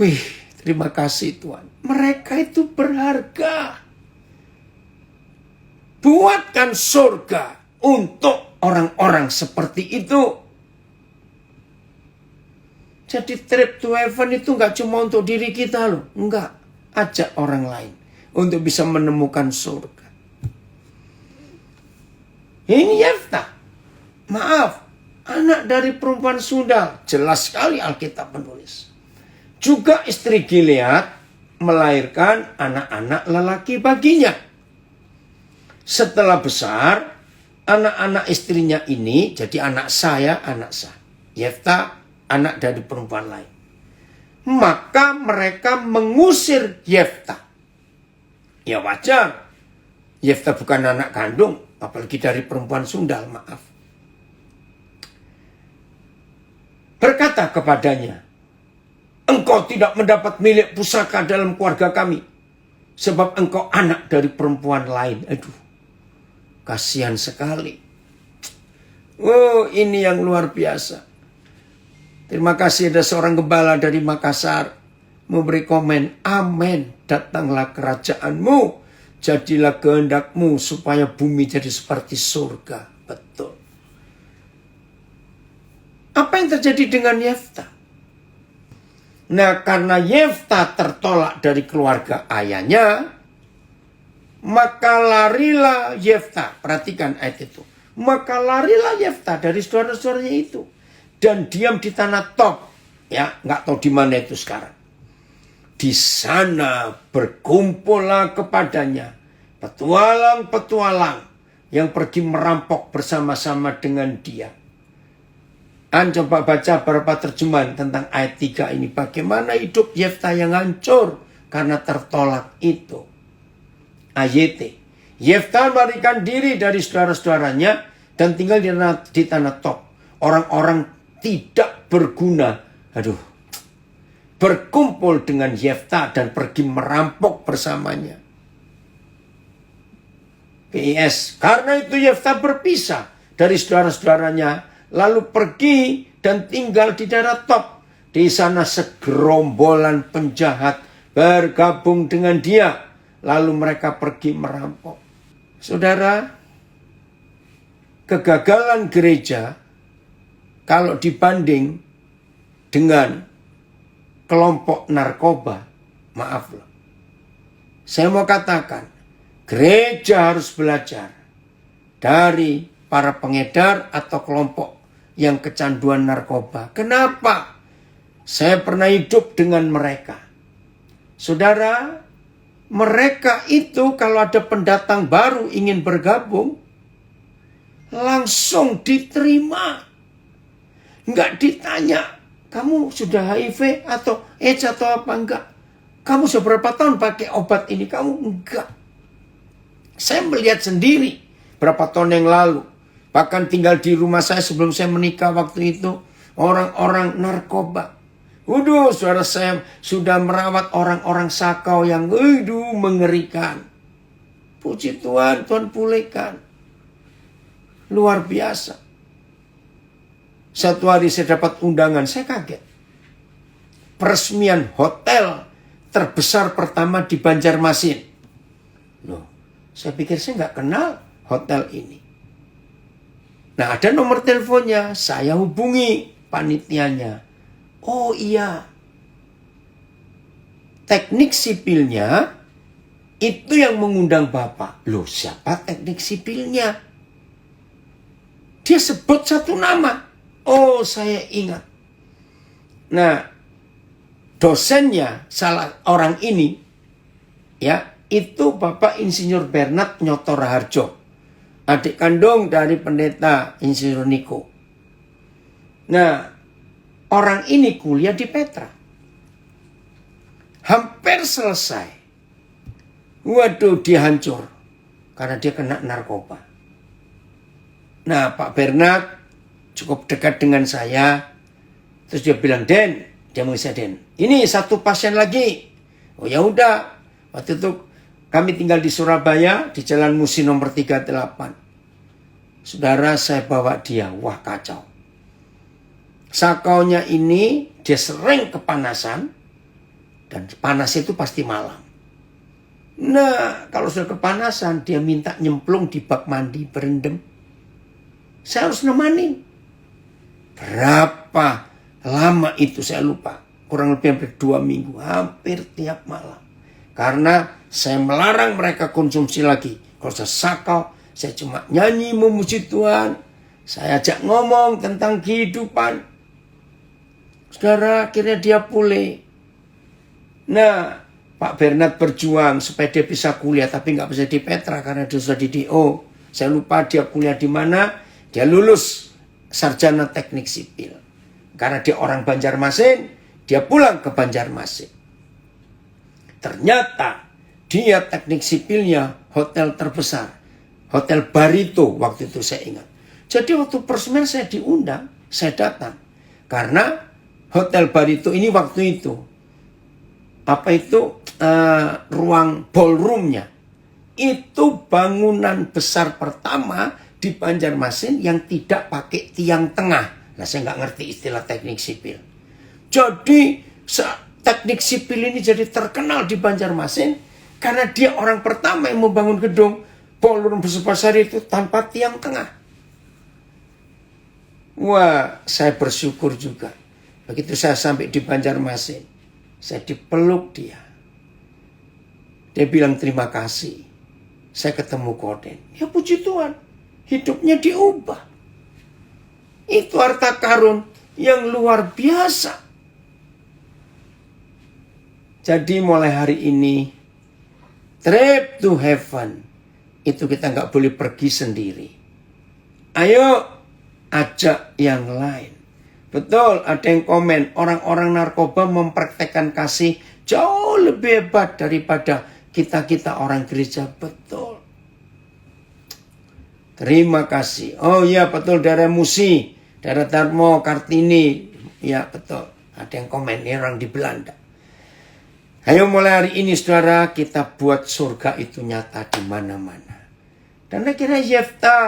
Wih, terima kasih Tuhan. Mereka itu berharga. Buatkan surga untuk orang-orang seperti itu. Jadi trip to heaven itu nggak cuma untuk diri kita loh. Enggak. Ajak orang lain untuk bisa menemukan surga. Ini Yefta. Maaf. Anak dari perempuan sundal. Jelas sekali Alkitab menulis. Juga istri Gilead melahirkan anak-anak lelaki baginya. Setelah besar, anak-anak istrinya ini jadi anak saya, anak sah. Yefta anak dari perempuan lain. Maka mereka mengusir Yefta. Ya wajar. Yefta bukan anak kandung, apalagi dari perempuan sundal, maaf. Berkata kepadanya, engkau tidak mendapat milik pusaka dalam keluarga kami, sebab engkau anak dari perempuan lain. Aduh, kasihan sekali. Oh, ini yang luar biasa. Terima kasih ada seorang gembala dari Makassar memberi komen, amin, datanglah kerajaanmu, jadilah kehendakmu supaya bumi jadi seperti surga. Betul. Apa yang terjadi dengan Yefta? Nah, karena Yefta tertolak dari keluarga ayahnya, maka larilah Yefta. Perhatikan ayat itu. Maka larilah Yefta dari saudara-saudaranya itu. Dan diam di tanah Tob. Ya, nggak tahu di mana itu sekarang. Di sana berkumpullah kepadanya petualang-petualang yang pergi merampok bersama-sama dengan dia. Coba baca beberapa terjemahan tentang ayat 3 ini. Bagaimana hidup Yefta yang hancur karena tertolak itu. Ayat Yefta melarikan diri dari saudara-saudaranya dan tinggal di tanah Tob. Orang-orang tidak berguna, berkumpul dengan Yefta dan pergi merampok bersamanya. PS, karena itu Yefta berpisah dari saudara-saudaranya, lalu pergi dan tinggal di daerah Tob. Di sana segerombolan penjahat bergabung dengan dia, lalu mereka pergi merampok. Saudara, kegagalan gereja kalau dibanding dengan kelompok narkoba, maaf loh. Saya mau katakan, gereja harus belajar dari para pengedar atau kelompok yang kecanduan narkoba. Kenapa? Saya pernah hidup dengan mereka. Saudara, mereka itu kalau ada pendatang baru ingin bergabung, langsung diterima. Enggak ditanya, kamu sudah HIV atau AIDS atau apa enggak? Kamu sudah berapa tahun pakai obat ini? Kamu enggak. Saya melihat sendiri berapa tahun yang lalu. Bahkan tinggal di rumah saya sebelum saya menikah waktu itu. Orang-orang narkoba. Waduh, saudara, saya sudah merawat orang-orang sakau yang mengerikan. Puji Tuhan, Tuhan pulihkan. Luar biasa. Satu hari saya dapat undangan, saya kaget. Peresmian hotel terbesar pertama di Banjarmasin. Loh, saya pikir saya nggak kenal hotel ini. Nah, ada nomor teleponnya, saya hubungi panitianya. Oh iya, teknik sipilnya itu yang mengundang Bapak. Loh, siapa teknik sipilnya? Dia sebut satu nama. Oh, saya ingat. Nah, dosennya salah orang ini, ya, itu Bapak Insinyur Bernard Nyoto Raharjo, adik kandung dari pendeta Insinyur Niko. Nah, orang ini kuliah di Petra. Hampir selesai. Waduh, dia hancur. Karena dia kena narkoba. Nah, Pak Bernard cukup dekat dengan saya. Terus dia bilang, Den, dia manggil saya Den. Ini satu pasien lagi. Oh ya udah. Waktu itu kami tinggal di Surabaya, di Jalan Musi nomor 38. Saudara, saya bawa dia. Wah, kacau. Sakaunya ini dia sering kepanasan. Dan panas itu pasti malam. Nah, kalau sudah kepanasan, dia minta nyemplung di bak mandi, berendam. Saya harus nemani. Berapa lama itu saya lupa. Kurang lebih hampir 2 minggu. Hampir tiap malam. Karena saya melarang mereka konsumsi lagi. Kalau saya sakau, saya cuma nyanyi memuji Tuhan. Saya ajak ngomong tentang kehidupan. Saudara, akhirnya dia pulih. Nah, Pak Bernard berjuang supaya dia bisa kuliah. Tapi nggak bisa di Petra karena dia sudah di DO. Saya lupa dia kuliah di mana. Dia lulus sarjana teknik sipil. Karena dia orang Banjarmasin, dia pulang ke Banjarmasin. Ternyata dia teknik sipilnya hotel terbesar. Hotel Barito waktu itu saya ingat. Jadi waktu peresmian saya diundang, saya datang. Karena Hotel Barito ini waktu itu, ruang ballroomnya. Itu bangunan besar pertama di Banjarmasin yang tidak pakai tiang tengah. Nah, saya nggak ngerti istilah teknik sipil. Jadi teknik sipil ini jadi terkenal di Banjarmasin karena dia orang pertama yang membangun gedung ballroom besar itu tanpa tiang tengah. Wah, saya bersyukur juga. Begitu saya sampai di Banjarmasin, saya dipeluk dia. Dia bilang terima kasih. Saya ketemu Koden. Ya puji Tuhan. Hidupnya diubah. Itu harta karun yang luar biasa. Jadi mulai hari ini, trip to heaven, itu kita nggak boleh pergi sendiri. Ayo ajak yang lain. Betul, ada yang komen, orang-orang narkoba mempraktekkan kasih jauh lebih hebat daripada kita-kita orang gereja. Betul. Terima kasih. Oh iya betul, daerah Musi, daerah Darmo, Kartini. Ya betul, ada yang komen, ini orang di Belanda. Ayo mulai hari ini saudara, kita buat surga itu nyata di mana-mana. Dan akhirnya Yefta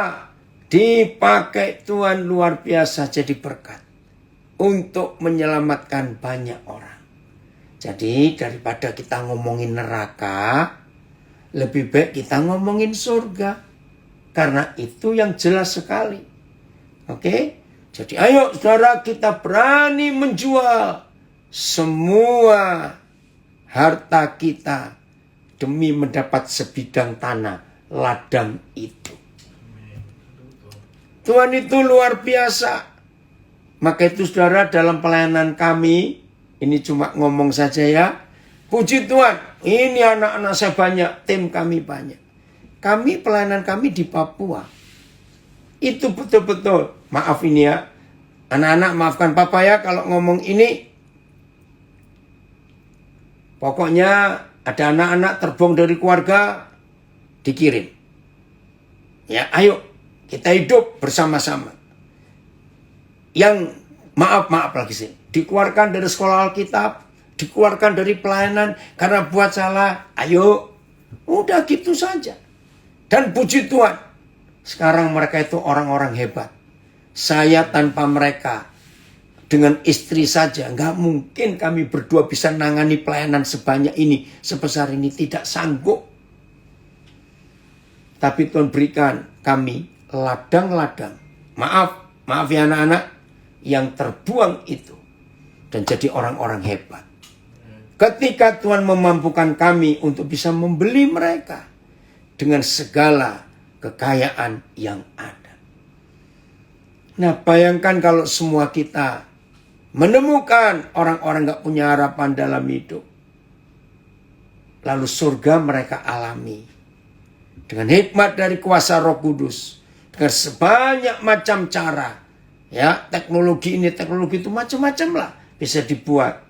dipakai Tuhan luar biasa jadi berkat. Untuk menyelamatkan banyak orang. Jadi daripada kita ngomongin neraka, lebih baik kita ngomongin surga. Karena itu yang jelas sekali. Oke? Jadi ayo saudara, kita berani menjual semua harta kita demi mendapat sebidang tanah ladang itu. Tuhan itu luar biasa. Maka itu saudara, dalam pelayanan kami, ini cuma ngomong saja ya. Puji Tuhan, ini anak-anak saya banyak, tim kami banyak. Pelayanan kami di Papua. Itu betul-betul, maaf ini ya. Anak-anak maafkan papa ya kalau ngomong ini. Pokoknya ada anak-anak terbuang dari keluarga, dikirim. Ya, ayo kita hidup bersama-sama. Yang maaf lagi sih, dikeluarkan dari sekolah Alkitab, dikeluarkan dari pelayanan karena buat salah. Ayo, udah gitu saja. Dan puji Tuhan, sekarang mereka itu orang-orang hebat. Saya tanpa mereka, dengan istri saja, nggak mungkin kami berdua bisa nangani pelayanan sebanyak ini, sebesar ini, tidak sanggup. Tapi Tuhan berikan kami ladang-ladang. Maaf ya anak-anak, yang terbuang itu. Dan jadi orang-orang hebat. Ketika Tuhan memampukan kami untuk bisa membeli mereka dengan segala kekayaan yang ada. Nah, bayangkan kalau semua kita menemukan orang-orang gak punya harapan dalam hidup. Lalu surga mereka alami. Dengan hikmat dari kuasa Roh Kudus. Dengan sebanyak macam cara. Ya, teknologi ini, teknologi itu macam-macam lah. Bisa dibuat.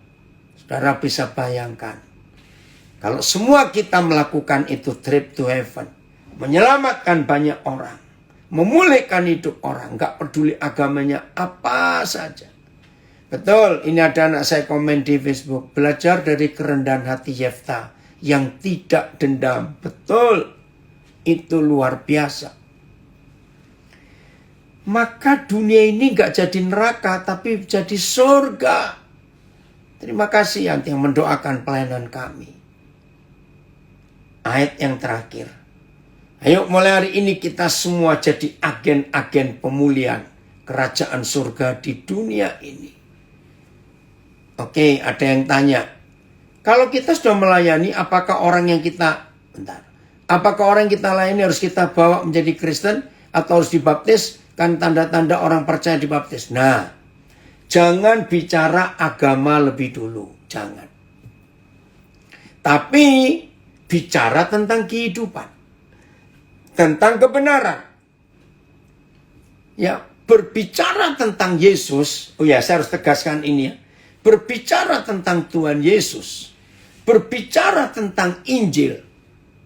Saudara bisa bayangkan. Kalau semua kita melakukan itu trip to heaven. Menyelamatkan banyak orang. Memulihkan hidup orang. Gak peduli agamanya apa saja. Betul, ini ada anak saya komen di Facebook. Belajar dari kerendahan hati Yefta yang tidak dendam. Betul, itu luar biasa. Maka dunia ini gak jadi neraka, tapi jadi surga. Terima kasih yang mendoakan pelayanan kami. Ayat yang terakhir. Ayo mulai hari ini kita semua jadi agen-agen pemulihan kerajaan surga di dunia ini. Oke, ada yang tanya. Kalau kita sudah melayani, apakah orang yang kita layani harus kita bawa menjadi Kristen atau harus dibaptis? Kan tanda-tanda orang percaya dibaptis. Nah, jangan bicara agama lebih dulu. Jangan. Tapi bicara tentang kehidupan. Tentang kebenaran. Ya, berbicara tentang Yesus. Oh ya, saya harus tegaskan ini ya. Berbicara tentang Tuhan Yesus. Berbicara tentang Injil.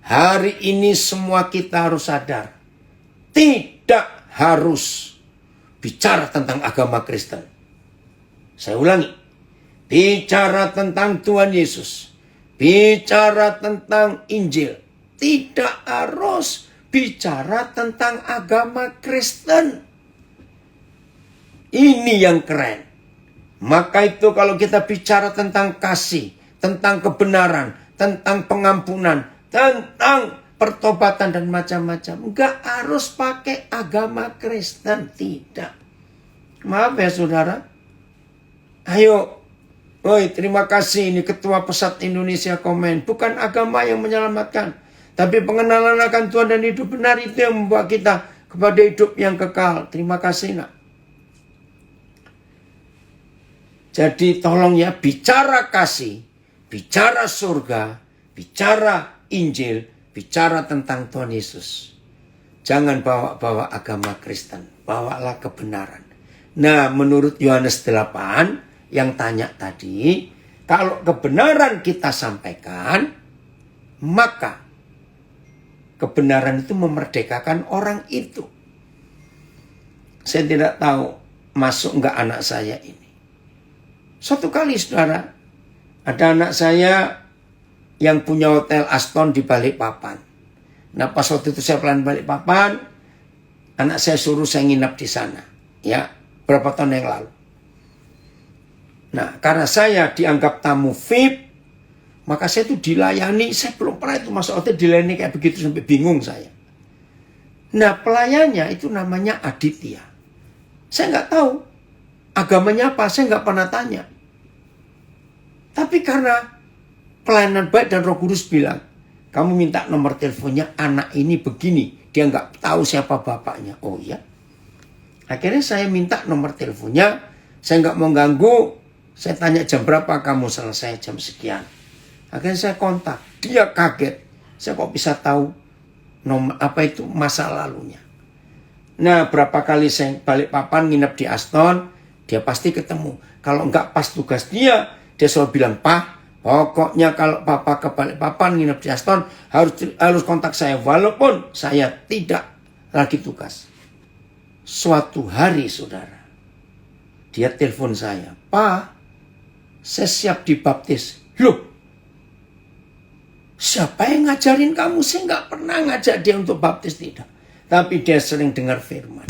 Hari ini semua kita harus sadar. Tidak harus bicara tentang agama Kristen. Saya ulangi. Bicara tentang Tuhan Yesus. Bicara tentang Injil. Tidak harus bicara tentang agama Kristen. Ini yang keren. Maka itu kalau kita bicara tentang kasih, tentang kebenaran, tentang pengampunan, tentang pertobatan dan macam-macam. Enggak harus pakai agama Kristen, tidak. Maaf ya saudara. Ayo. Oi, terima kasih ini Ketua Pesat Indonesia komen. Bukan agama yang menyelamatkan. Tapi pengenalan akan Tuhan dan hidup benar itu yang membawa kita kepada hidup yang kekal. Terima kasih nak. Jadi tolong ya, bicara kasih, bicara surga, bicara Injil, bicara tentang Tuhan Yesus. Jangan bawa-bawa agama Kristen, bawalah kebenaran. Nah, menurut Yohanes 8 yang tanya tadi, kalau kebenaran kita sampaikan, maka kebenaran itu memerdekakan orang itu. Saya tidak tahu masuk enggak anak saya ini. Suatu kali saudara, ada anak saya yang punya hotel Aston di Balikpapan. Nah pas waktu itu saya pelayanan Balikpapan, anak saya suruh saya nginap di sana. Ya, berapa tahun yang lalu. Nah karena saya dianggap tamu VIP, maka saya itu dilayani. Saya belum pernah itu masuk hotel dilayani kayak begitu sampai bingung saya. Nah, pelayannya itu namanya Aditya. Saya nggak tahu agamanya apa, saya nggak pernah tanya. Tapi karena pelayanan baik dan Roh Kudus bilang, kamu minta nomor teleponnya anak ini begini, dia nggak tahu siapa bapaknya. Oh iya. Akhirnya saya minta nomor teleponnya, saya nggak mau ganggu, saya tanya jam berapa kamu selesai, jam sekian. Akhirnya saya kontak, dia kaget, saya kok bisa tahu nomor apa itu masa lalunya. Nah, berapa kali saya balik papan nginep di Aston, dia pasti ketemu. Kalau nggak pas tugas dia selalu bilang, Pak, pokoknya kalau Papa ke Balikpapan nginep di Aston harus kontak saya walaupun saya tidak lagi tugas. Suatu hari, saudara, dia telepon saya, Pak, saya siap dibaptis. Loh, siapa yang ngajarin kamu? Saya nggak pernah ngajak dia untuk baptis, tidak. Tapi dia sering dengar firman.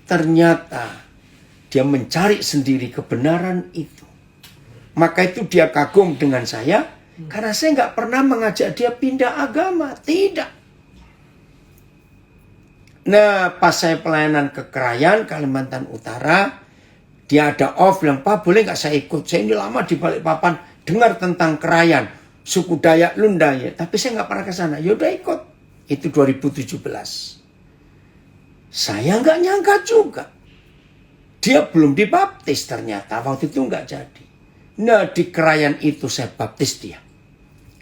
Ternyata dia mencari sendiri kebenaran itu. Maka itu dia kagum dengan saya. Karena saya nggak pernah mengajak dia pindah agama. Tidak. Nah, pas saya pelayanan ke Krayan, Kalimantan Utara. Dia ada off, bilang, Pak boleh nggak saya ikut? Saya ini lama di Balikpapan. Dengar tentang Krayan. Suku Dayak Lunda ya. Tapi saya nggak pernah ke sana. Yaudah ikut. Itu 2017. Saya nggak nyangka juga. Dia belum dibaptis ternyata. Waktu itu nggak jadi. Nah, di Krayan itu saya baptis dia.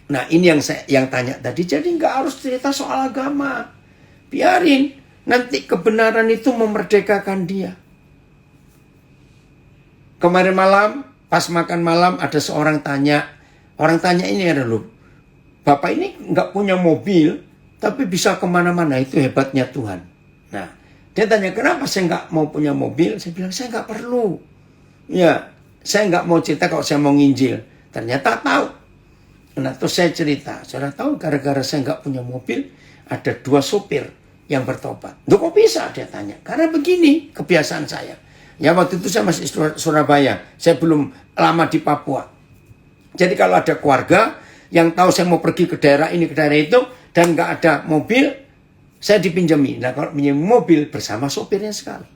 Nah, ini yang tanya tadi. Jadi nggak harus cerita soal agama. Biarin. Nanti kebenaran itu memerdekakan dia. Kemarin malam, pas makan malam ada seorang tanya. Orang tanya ini adalah, Bapak ini nggak punya mobil, tapi bisa kemana-mana. Itu hebatnya Tuhan. Nah, dia tanya, kenapa saya nggak mau punya mobil? Saya bilang, saya nggak perlu. Ya, saya nggak mau cerita kalau saya mau nginjil. Ternyata tahu. Nah, terus saya cerita. Saudara tahu, gara-gara saya nggak punya mobil, ada 2 sopir yang bertobat. Loh, kok bisa? Dia tanya. Karena begini kebiasaan saya. Ya, waktu itu saya masih di Surabaya. Saya belum lama di Papua. Jadi kalau ada keluarga yang tahu saya mau pergi ke daerah ini, ke daerah itu, dan nggak ada mobil, saya dipinjami. Nah, kalau pinjam mobil bersama sopirnya sekali.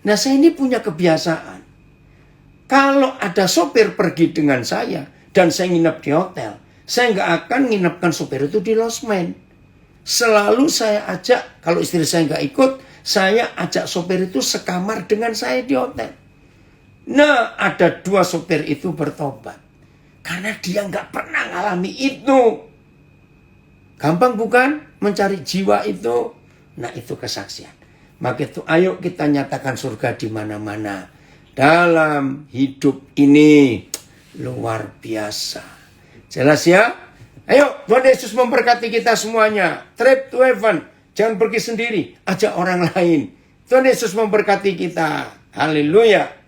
Nah, saya ini punya kebiasaan. Kalau ada sopir pergi dengan saya, dan saya nginep di hotel, saya nggak akan nginepkan sopir itu di losmen. Selalu saya ajak, kalau istri saya nggak ikut, saya ajak sopir itu sekamar dengan saya di hotel. Nah, ada 2 sopir itu bertobat. Karena dia nggak pernah ngalami itu. Gampang bukan mencari jiwa itu? Nah, itu kesaksian. Maka itu ayo kita nyatakan surga di mana-mana. Dalam hidup ini luar biasa. Jelas ya? Ayo, Tuhan Yesus memberkati kita semuanya. Trip to heaven. Jangan pergi sendiri. Ajak orang lain. Tuhan Yesus memberkati kita. Haleluya.